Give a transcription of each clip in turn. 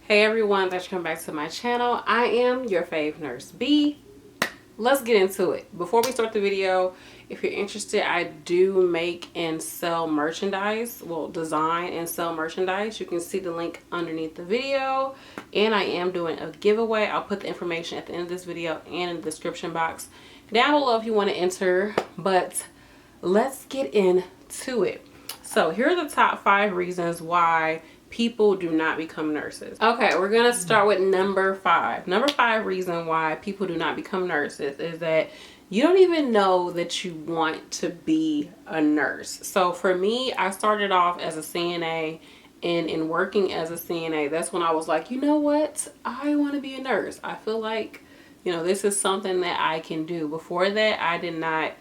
Hey everyone, thanks for coming back to my channel. I am your fave nurse B. Let's get into it. Before we start the video, if you're interested, I do make and sell merchandise. Well, design and sell merchandise. You can see the link underneath the video. And I am doing a giveaway. I'll put the information at the end of this video and in the description box down below if you want to enter. But let's get into it. So here are the top 5 reasons why people do not become nurses. Okay, we're gonna start with number 5. Number 5 reason why people do not become nurses is that you don't even know that you want to be a nurse. So for me, I started off as a CNA, and in working as a CNA, that's when I was like, you know what? I want to be a nurse. I feel like, this is something that I can do. Before that, I did not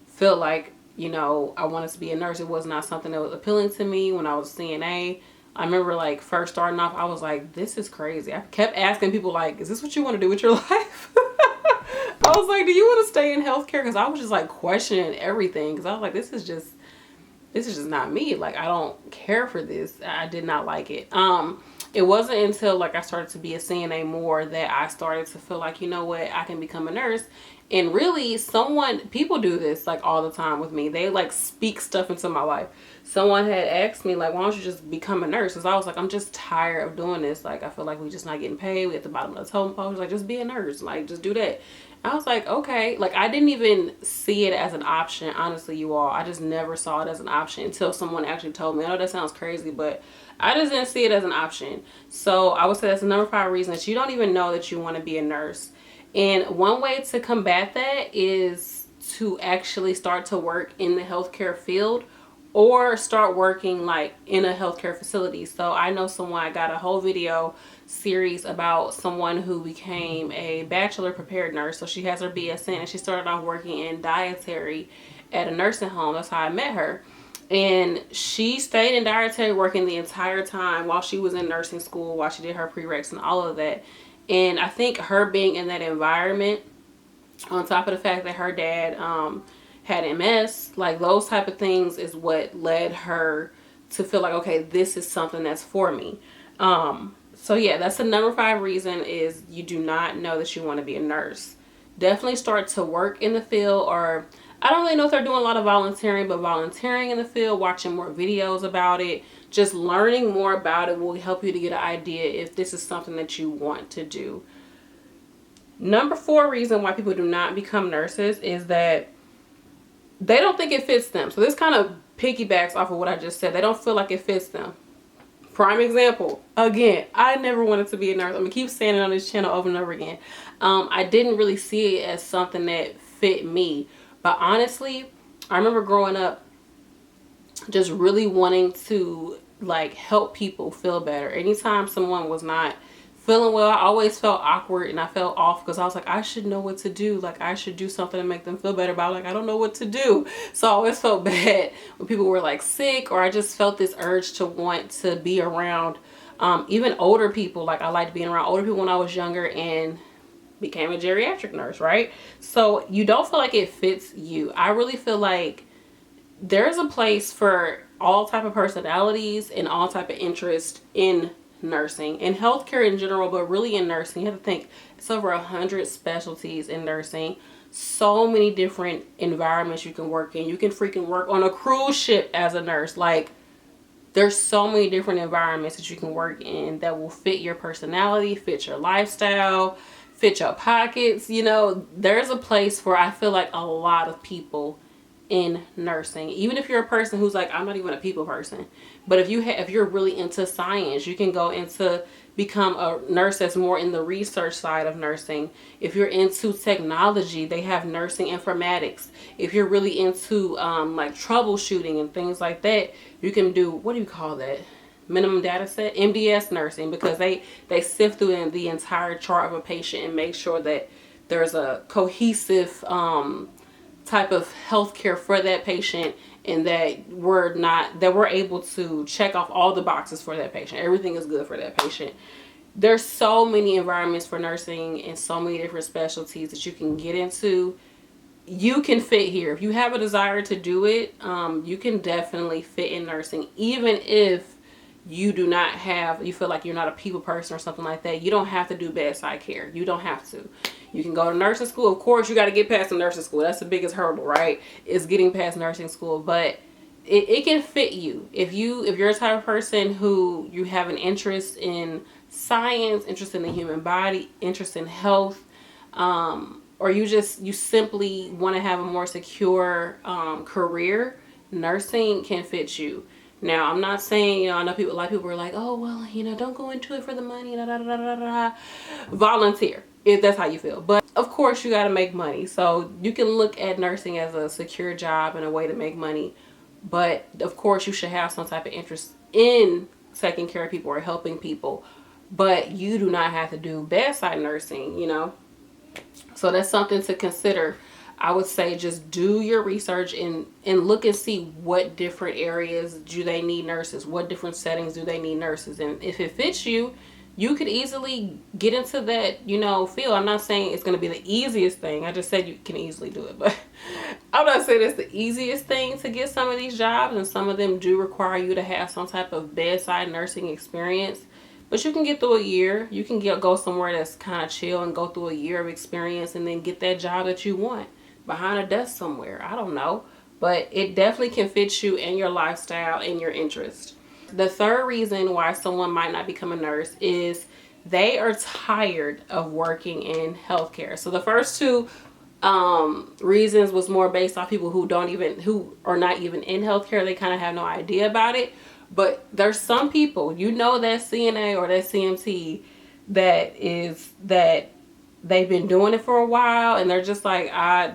feel like, I wanted to be a nurse. It was not something that was appealing to me when I was CNA. I remember like first starting off, I was like, this is crazy. I kept asking people like, is this what you want to do with your life? I was like, do you want to stay in healthcare? Because I was just like questioning everything. Because I was like, this is just not me. Like, I don't care for this. I did not like it. It wasn't until like I started to be a CNA more that I started to feel like, you know what, I can become a nurse. And really, people do this like all the time with me. They like speak stuff into my life. Someone had asked me like, why don't you just become a nurse? Because I was like, I'm just tired of doing this. Like, I feel like we're just not getting paid. We at the bottom of the totem pole. Like, just be a nurse. Like, just do that. I was like, okay. Like, I didn't even see it as an option. Honestly, you all, I just never saw it as an option until someone actually told me. I know that sounds crazy, but I just didn't see it as an option. So I would say that's the number 5 reason that you don't even know that you want to be a nurse. And one way to combat that is to actually start to work in the healthcare field or start working like in a healthcare facility. So I know I got a whole video series about someone who became a bachelor prepared nurse. So she has her BSN and she started off working in dietary at a nursing home. That's how I met her. And she stayed in dietary working the entire time while she was in nursing school, while she did her prereqs and all of that. And I think her being in that environment, on top of the fact that her dad had MS, like those type of things is what led her to feel like, okay, this is something that's for me. So yeah, that's the number 5 reason is you do not know that you want to be a nurse. Definitely start to work in the field, or I don't really know if they're doing a lot of volunteering, but volunteering in the field, watching more videos about it, just learning more about it will help you to get an idea if this is something that you want to do. Number 4 reason why people do not become nurses is that they don't think it fits them. So this kind of piggybacks off of what I just said. They don't feel like it fits them. Prime example. Again, I never wanted to be a nurse. I'm going to keep saying it on this channel over and over again. I didn't really see it as something that fit me. But honestly, I remember growing up just really wanting to like help people feel better. Anytime someone was not feeling well, I always felt awkward and I felt off because I was like, I should know what to do. Like, I should do something to make them feel better. But I was like, I don't know what to do. So I always felt bad when people were like sick, or I just felt this urge to want to be around even older people. Like, I liked being around older people when I was younger and became a geriatric nurse, right? So you don't feel like it fits you. I really feel like there's a place for all type of personalities and all type of interest in nursing and healthcare in general, but really in nursing. You have to think it's over 100 specialties in nursing, so many different environments you can work in. You can freaking work on a cruise ship as a nurse. Like, there's so many different environments that you can work in that will fit your personality, fit your lifestyle, fit your pockets. There's a place for, I feel like, a lot of people in nursing. Even if you're a person who's like, I'm not even a people person, but if you're really into science, you can go into become a nurse that's more in the research side of nursing. If you're into technology, they have nursing informatics. If you're really into like troubleshooting and things like that, you can do, what do you call that, minimum data set, MDS nursing, because they sift through the entire chart of a patient and make sure that there's a cohesive type of healthcare for that patient, and that we're able to check off all the boxes for that patient. Everything is good for that patient. There's so many environments for nursing and so many different specialties that you can get into. You can fit here. If you have a desire to do it, you can definitely fit in nursing, even if you do not have, you feel like you're not a people person or something like that, you don't have to do bedside care. You don't have to. You can go to nursing school. Of course, you got to get past the nursing school. That's the biggest hurdle, right? Is getting past nursing school. But it can fit you. If you're a type of person who you have an interest in science, interest in the human body, interest in health, or you simply want to have a more secure career, nursing can fit you. Now, I'm not saying, I know a lot of people are like, oh, well, don't go into it for the money, da, da, da, da, da. Volunteer, if that's how you feel. But of course, you got to make money. So you can look at nursing as a secure job and a way to make money. But of course, you should have some type of interest in taking care of people or helping people. But you do not have to do bedside nursing, So that's something to consider. I would say just do your research and look and see what different areas do they need nurses, what different settings do they need nurses, and if it fits you, you could easily get into that field. I'm not saying it's going to be the easiest thing. I just said you can easily do it, but I'm not saying it's the easiest thing to get some of these jobs, and some of them do require you to have some type of bedside nursing experience. But you can get through a year. You can go somewhere that's kind of chill and go through a year of experience and then get that job that you want behind a desk somewhere. I don't know. But it definitely can fit you and your lifestyle and your interest. The third reason why someone might not become a nurse is they are tired of working in healthcare. So the first two reasons was more based off people who are not even in healthcare. They kind of have no idea about it. But there's some people, that CNA or that CMT that they've been doing it for a while, and they're just like,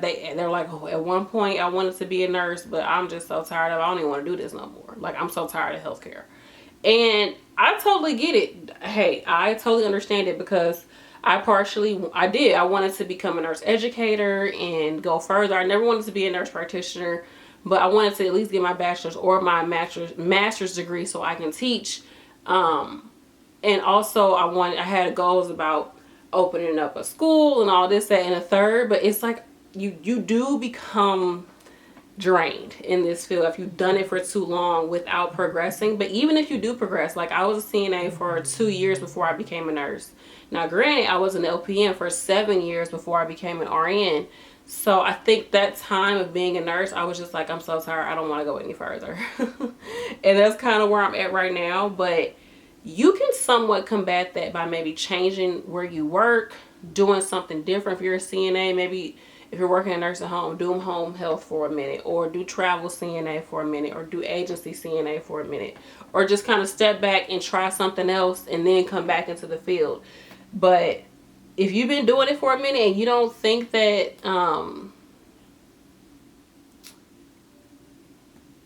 they're like, oh, at one point I wanted to be a nurse, but I'm just so tired of it. I don't even want to do this no more. Like, I'm so tired of healthcare. And I totally get it. Hey, I totally understand it, because I wanted to become a nurse educator and go further. I never wanted to be a nurse practitioner, but I wanted to at least get my bachelor's or my master's degree so I can teach. And also I had goals about opening up a school and all this, that, and a third. But it's like you do become drained in this field if you've done it for too long without progressing. But even if you do progress, like I was a CNA for 2 years before I became a nurse. Now, granted, I was an LPN for 7 years before I became an RN. So I think that time of being a nurse, I was just like, I'm so tired. I don't want to go any further. And that's kind of where I'm at right now. But you can somewhat combat that by maybe changing where you work, doing something different. If you're a CNA, maybe if you're working in a nursing home, do home health for a minute, or do travel CNA for a minute, or do agency CNA for a minute, or just kind of step back and try something else and then come back into the field. But if you've been doing it for a minute and you don't think that,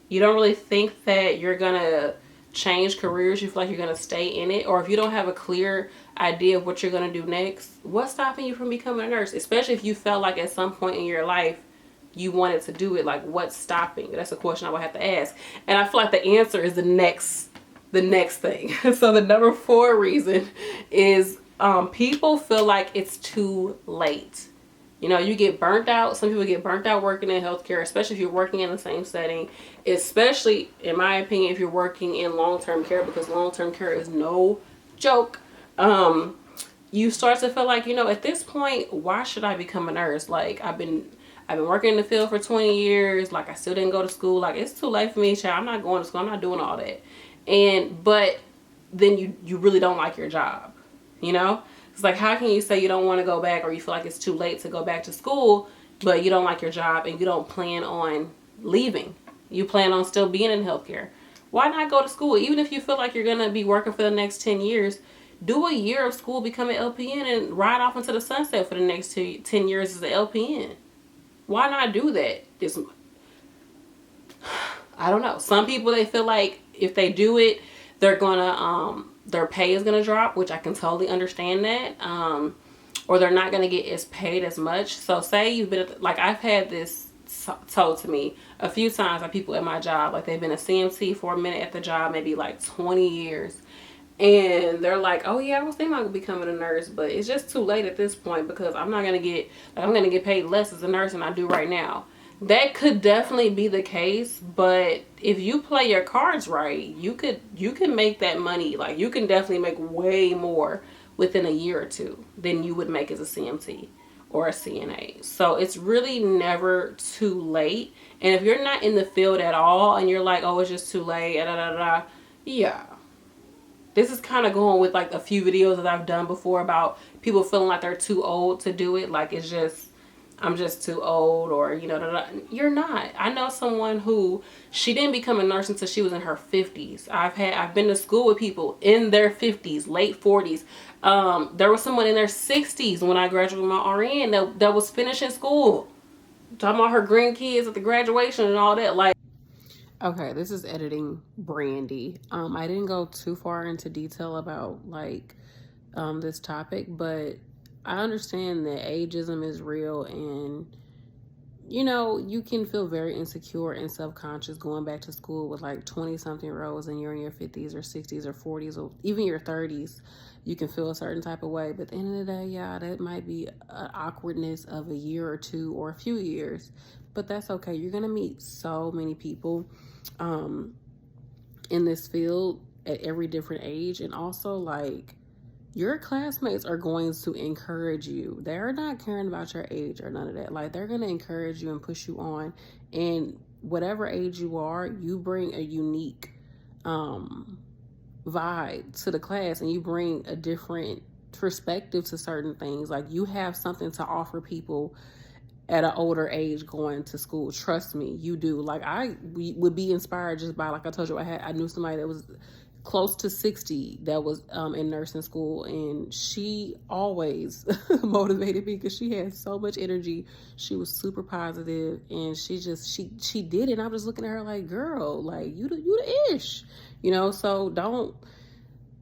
you don't really think that you're going to change careers, you feel like you're going to stay in it, or if you don't have a clear idea of what you're going to do next, what's stopping you from becoming a nurse? Especially if you felt like at some point in your life you wanted to do it, like what's stopping? That's a question I would have to ask. And I feel like the answer is the next thing. So the number 4 reason is people feel like it's too late. You get burnt out. Some people get burnt out working in healthcare, especially if you're working in the same setting, especially, in my opinion, if you're working in long-term care, because long-term care is no joke. You start to feel like, at this point, why should I become a nurse? Like, I've been working in the field for 20 years. Like, I still didn't go to school. Like, it's too late for me, child. I'm not going to school. I'm not doing all that. But then you really don't like your job, It's like, how can you say you don't want to go back, or you feel like it's too late to go back to school, but you don't like your job and you don't plan on leaving? You plan on still being in healthcare. Why not go to school? Even if you feel like you're going to be working for the next 10 years, do a year of school, become an LPN, and ride off into the sunset for the next 10 years as an LPN. Why not do that? I don't know. Some people, they feel like if they do it, they're going to... their pay is going to drop, which I can totally understand that. Or they're not going to get as paid as much. So say you've been, like, I've had this told to me a few times by people at my job. Like, they've been a CMT for a minute at the job, maybe like 20 years. And they're like, oh yeah, I was thinking about becoming a nurse, but it's just too late at this point, because I'm going to get paid less as a nurse than I do right now. That could definitely be the case, but if you play your cards right, you can make that money. Like, you can definitely make way more within a year or two than you would make as a CMT or a CNA. So it's really never too late. And if you're not in the field at all and you're like, oh, it's just too late, da, da, da, da, yeah. This is kind of going with like a few videos that I've done before about people feeling like they're too old to do it. Like, it's just, I'm just too old, or, you know, da, da. You're not. I know someone who, she didn't become a nurse until she was in her 50s. I've been to school with people in their 50s, late 40s. There was someone in their 60s when I graduated my RN that was finishing school. Talking about her grandkids at the graduation and all that. Like, okay, this is editing Brandy. I didn't go too far into detail about like this topic, but I understand that ageism is real, and you know, you can feel very insecure and self-conscious going back to school with like 20 something year olds and you're in your 50s or 60s or 40s or even your 30s. You can feel a certain type of way, but at the end of the day, yeah, that might be an awkwardness of a year or two or a few years, but that's okay. You're gonna meet so many people in this field at every different age, and also like your classmates are going to encourage you. They're not caring about your age or none of that. Like, they're going to encourage you and push you on. And whatever age you are, you bring a unique vibe to the class, and you bring a different perspective to certain things. Like, you have something to offer people at an older age going to school. Trust me, you do. Like, we would be inspired just by, like I told you, I knew somebody that was close to 60 that was in nursing school, and she always motivated me because she had so much energy. She was super positive, and she did it, and I'm just looking at her like, girl, like, you the ish, you know. So don't,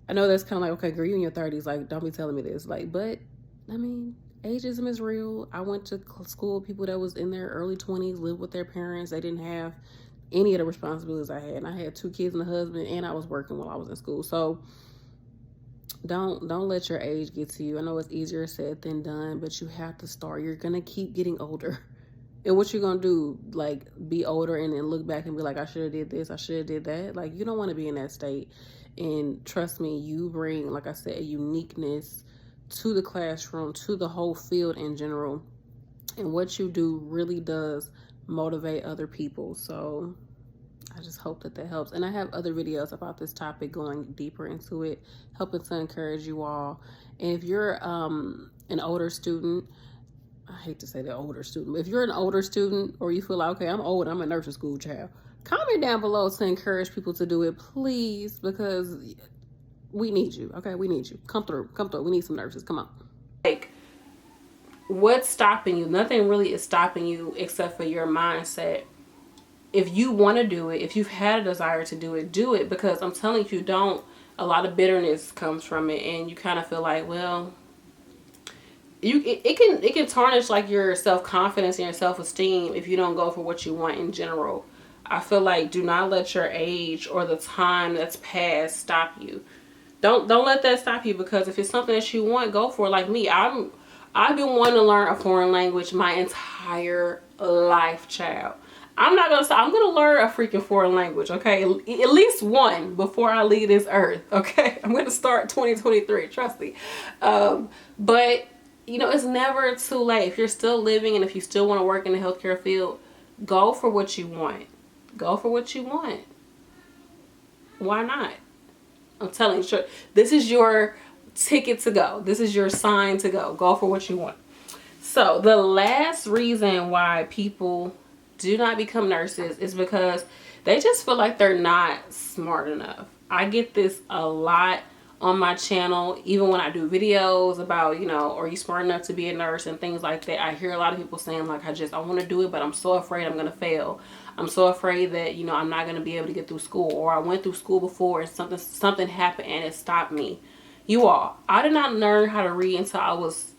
I know that's kind of like, okay, girl, you in your 30s, like, don't be telling me this, like, but I mean, ageism is real. I went to school with people that was in their early 20s, lived with their parents. They didn't have any of the responsibilities I had. And I had 2 kids and a husband, and I was working while I was in school. So don't let your age get to you. I know it's easier said than done, but you have to start. You're gonna keep getting older. And what you're gonna do, like, be older and then look back and be like, I should have did this, I should have did that. Like, you don't want to be in that state. And trust me, you bring, like I said, a uniqueness to the classroom, to the whole field in general. And what you do really does motivate other people. So I just hope that helps. And I have other videos about this topic going deeper into it, helping to encourage you all. And if you're an older student, I hate to say the older student, but if you're an older student, or you feel like, okay, I'm old, I'm a nursing school child, comment down below to encourage people to do it, please, because we need you. Okay, we need you. Come through. We need some nurses. Come on. Like, what's stopping you? Nothing really is stopping you except for your mindset. If you want to do it, if you've had a desire to do it, do it. Because I'm telling you, if you don't, a lot of bitterness comes from it, and you kind of feel like, well, it can tarnish like your self-confidence and your self-esteem if you don't go for what you want in general. I feel like, do not let your age or the time that's passed stop you. Don't let that stop you, because if it's something that you want, go for it. Like me, I've been wanting to learn a foreign language my entire life, child. I'm not gonna stop. I'm gonna learn a freaking foreign language, okay? At least one before I leave this earth, okay? I'm gonna start 2023, trust me. But you know, it's never too late. If you're still living and if you still want to work in the healthcare field, go for what you want. Go for what you want. Why not? I'm telling you, this is your ticket to go. This is your sign to go. Go for what you want. So the last reason why people do not become nurses is because they just feel like they're not smart enough. I get this a lot on my channel, even when I do videos about, you know, are you smart enough to be a nurse and things like that. I hear a lot of people saying like, I want to do it, but I'm so afraid I'm going to fail. I'm so afraid that, you know, I'm not going to be able to get through school, or I went through school before and something happened and it stopped me. You all, I did not learn how to read until I was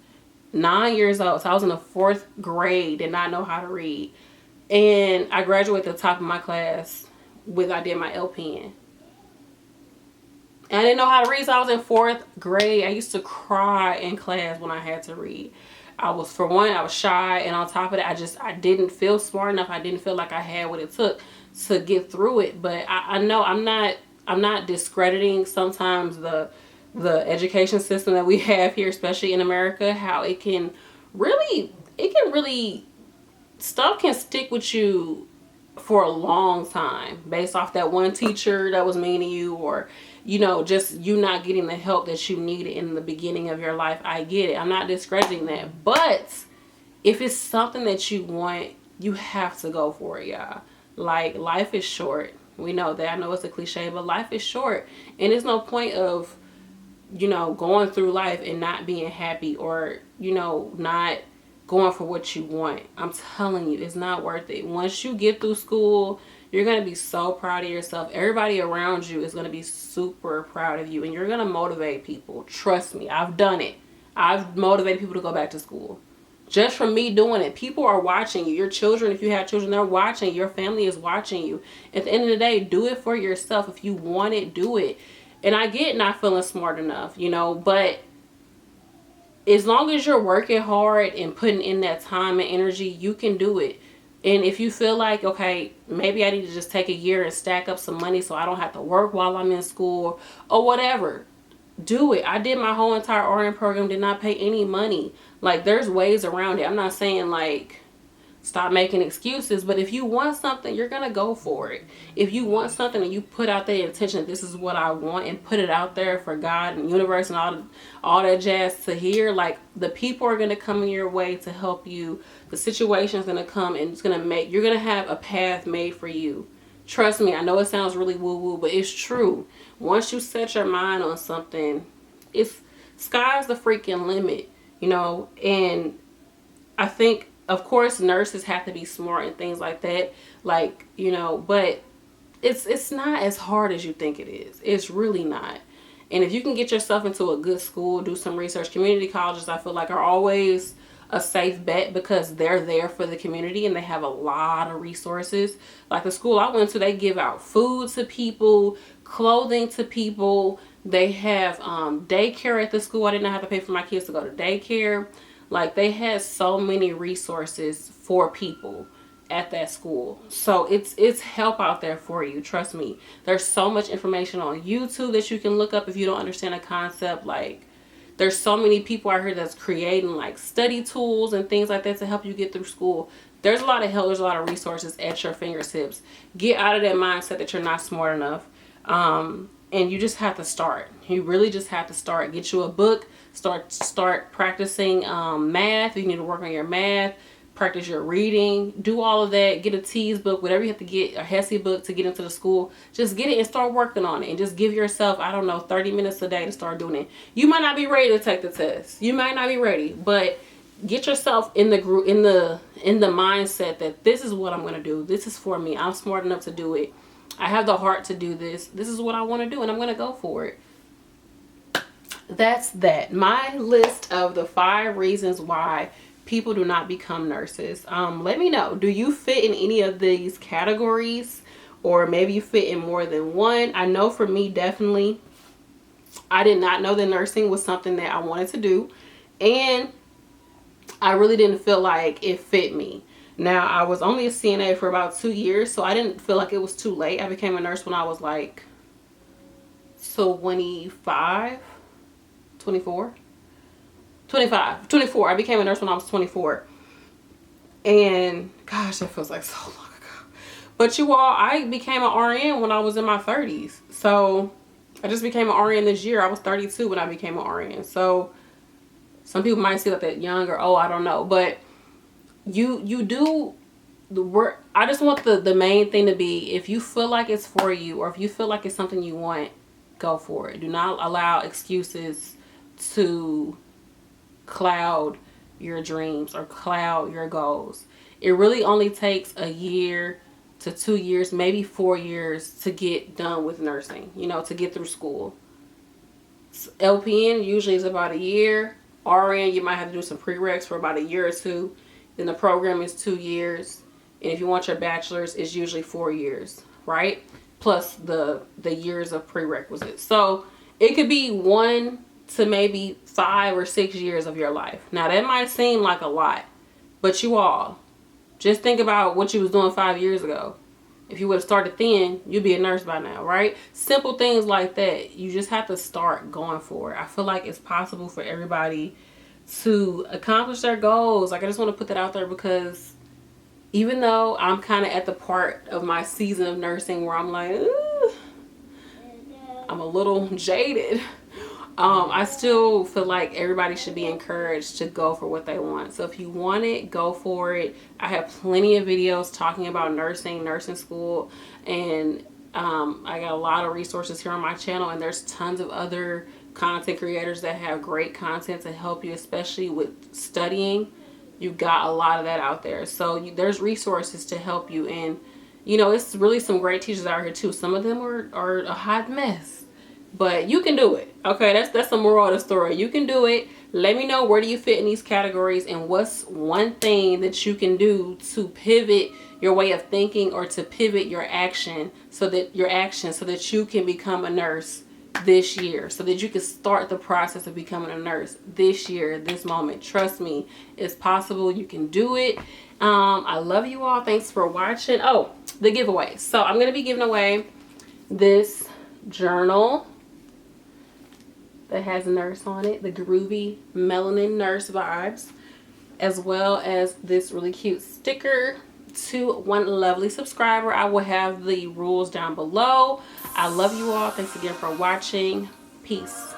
9 years old. So I was in the 4th grade, did not know how to read. And I graduated at the top of my class I did my LPN. And I didn't know how to read, so I was in 4th grade. I used to cry in class when I had to read. For one, I was shy, and on top of that, I didn't feel smart enough. I didn't feel like I had what it took to get through it. But I know I'm not discrediting sometimes the education system that we have here, especially in America, how it can really stuff can stick with you for a long time based off that one teacher that was mean to you, or just you not getting the help that you needed in the beginning of your life. I get it. I'm not discrediting that. But if it's something that you want, you have to go for it, y'all. Like, life is short. We know that. I know it's a cliche, but life is short. And there's no point of, going through life and not being happy, or, not going for what you want. I'm telling you, it's not worth it. Once you get through school, you're going to be so proud of yourself. Everybody around you is going to be super proud of you, and you're going to motivate people. Trust me, I've done it. I've motivated people to go back to school. Just from me doing it. People are watching you. Your children, if you have children, they're watching. Your family is watching you. At the end of the day, do it for yourself. If you want it, do it. And I get not feeling smart enough, but as long as you're working hard and putting in that time and energy, you can do it. And if you feel like, okay, maybe I need to just take a year and stack up some money so I don't have to work while I'm in school or whatever, do it. I did my whole entire RN program, did not pay any money. Like, there's ways around it. I'm not saying, like, stop making excuses, but if you want something, you're going to go for it. If you want something and you put out the intention, this is what I want, and put it out there for God and universe and all that jazz to hear, like, the people are going to come in your way to help you. The situation is going to come, and you're going to have a path made for you. Trust me, I know it sounds really woo-woo, but it's true. Once you set your mind on something, sky's the freaking limit, and I think, of course, nurses have to be smart and things like that, like, but it's not as hard as you think it is. It's really not. And if you can get yourself into a good school, do some research. Community colleges, I feel like, are always a safe bet because they're there for the community and they have a lot of resources. Like the school I went to, they give out food to people, clothing to people. They have daycare at the school. I did not have to pay for my kids to go to daycare. Like, they had so many resources for people at that school. So it's help out there for you. Trust me. There's so much information on YouTube that you can look up if you don't understand a concept. Like, there's so many people out here that's creating like study tools and things like that to help you get through school. There's a lot of help. There's a lot of resources at your fingertips. Get out of that mindset that you're not smart enough. And you just have to start. You really just have to start. Get you a book. Start practicing math. If you need to work on your math, practice your reading, do all of that. Get a T's book, whatever you have to get, a HESI book to get into the school. Just get it and start working on it, and just give yourself, I don't know, 30 minutes a day to start doing it. You might not be ready to take the test. You might not be ready, but get yourself in the group, in the mindset that this is what I'm going to do. This is for me. I'm smart enough to do it. I have the heart to do this. This is what I want to do, and I'm going to go for it. That's that. My list of the 5 reasons why people do not become nurses. Let me know. Do you fit in any of these categories? Or maybe you fit in more than one? I know for me, definitely, I did not know that nursing was something that I wanted to do. And I really didn't feel like it fit me. Now, I was only a CNA for about 2 years, so I didn't feel like it was too late. I became a nurse when I was like 24. I became a nurse when I was 24. And gosh, that feels like so long ago. But you all, I became an RN when I was in my 30s. So I just became an RN this year. I was 32 when I became an RN. So some people might see like that young or old, I don't know. But you do the work. I just want the main thing to be, if you feel like it's for you, or if you feel like it's something you want, go for it. Do not allow excuses to cloud your dreams or cloud your goals. It really only takes a year to 2 years, maybe 4 years to get done with nursing, to get through school. LPN usually is about a year. RN, you might have to do some prereqs for about a year or 2. Then the program is 2 years. And if you want your bachelor's, it's usually 4 years, right? Plus the years of prerequisites. So it could be 1 to maybe 5 or 6 years of your life. Now that might seem like a lot, but you all, just think about what you was doing 5 years ago. If you would have started then, you'd be a nurse by now, right? Simple things like that. You just have to start going for it. I feel like it's possible for everybody to accomplish their goals. Like, I just want to put that out there, because even though I'm kind of at the part of my season of nursing where I'm like, I'm a little jaded, I still feel like everybody should be encouraged to go for what they want. So if you want it, go for it. I have plenty of videos talking about nursing school, and I got a lot of resources here on my channel, and there's tons of other content creators that have great content to help you, especially with studying. You've got a lot of that out there. So there's resources to help you, and you know, it's really some great teachers out here too. Some of them are a hot mess, but you can do it. Okay, that's the moral of the story. You can do it. Let me know, where do you fit in these categories, and what's one thing that you can do to pivot your way of thinking, or to pivot your action so that you can become a nurse this year, so that you can start the process of becoming a nurse this year, this moment. Trust me, it's possible. You can do it. I love you all. Thanks for watching. Oh, the giveaway. So I'm going to be giving away this journal that has nurse on it, the groovy melanin nurse vibes, as well as this really cute sticker to one lovely subscriber. I will have the rules down below. I love you all. Thanks again for watching. Peace.